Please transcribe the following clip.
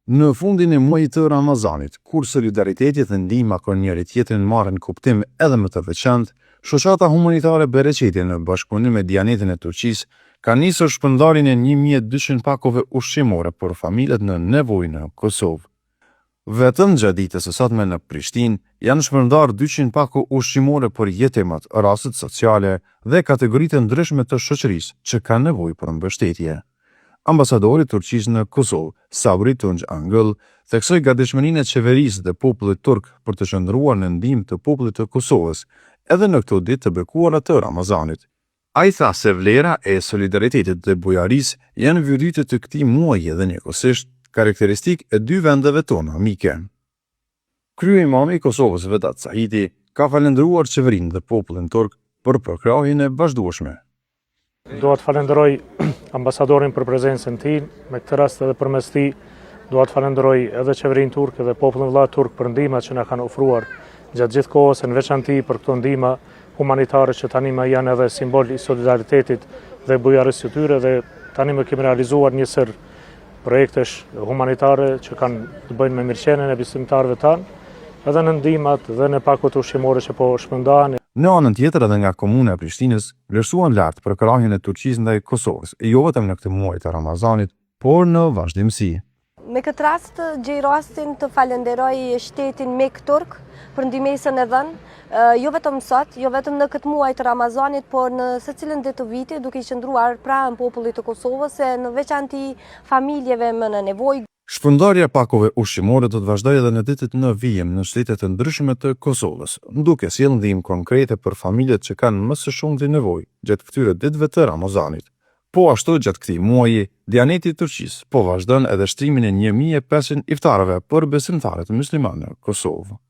Në fundin e muajit të Ramazanit, kur solidariteti dhe ndihma për njëri tjetrin marrin kuptim edhe më të veçantë, shoqata humanitare Bereqeti në bashkëpunim me Dianetin e Turqisë ka nisur shpërndarjen e 1200 pakove ushqimore për familjet në nevojë në Kosovë. Vetëm gjatë ditës së sotme në Prishtinë janë shpërndar 200 pako ushqimore për jetimat, rastet sociale dhe kategoritë ndryshme të shoqërisë që kanë nevojë për mbështetje. Ambasadori i Turqisë në Kosovë, Sabri Tunç Angëll, theksoi gatishmërinë e qeverisë dhe popullit turk për të qëndruar në ndihmë të popullit të Kosovës, edhe në këto ditë të bekuara të Ramazanit. Ai tha se vlera e solidaritetit dhe bujarisë janë virtyte të këtij muaji dhe njëkohësisht karakteristikë e dy vendeve tona amike. Kryeimami i Kosovës Vedat Sahiti ka falendëruar qeverinë dhe popullin turk për përkrahjen e vazhdueshme. Dua të falenderoj ambasadorin për prezencën e tij, me këtë rast edhe përmes tij dua të falenderoj edhe qeverinë turke dhe popullin vëllai turk për ndihmat që na kanë ofruar gjatë gjithë kohës, në veçanti për këto ndihma humanitare që tani më janë edhe simbol i solidaritetit dhe bujarisë së tyre, dhe tani më kemi realizuar një sër projektesh humanitare që kanë të bëjnë me mirëqenien e besimtarëve tanë, edhe në ndihmat dhe në pakot ushqimore që po shpërndahen. Në anën tjetër edhe nga komuna e Prishtinës vlerësuan lart përkrahjen e Turqisë ndaj Kosovës, jo vetëm në këtë muaj të Ramazanit, por në vazhdimsi. Me këtë rast gjej rastin të falenderoj shtetin mek turk për ndihmën e dhënë, jo vetëm sot, jo vetëm në këtë muaj të Ramazanit, por në secilën ditë të vitit, duke i qëndruar pranë popullit të Kosovës, e në veçanti familjeve më në nevojë. Shpërndarja pakove ushqimore do të vazhdojë edhe në ditët në vijim në shtetet e ndryshme të Kosovës, duke sjellë ndihmë konkrete për familjet që kanë më së shumti nevojë gjatë këtyre ditëve të Ramazanit. Po ashtu gjatë këtij muaji, Dianeti i Turqisë po vazhdon edhe shtrimin e 1500 iftarëve për besimtarët muslimanë në Kosovë.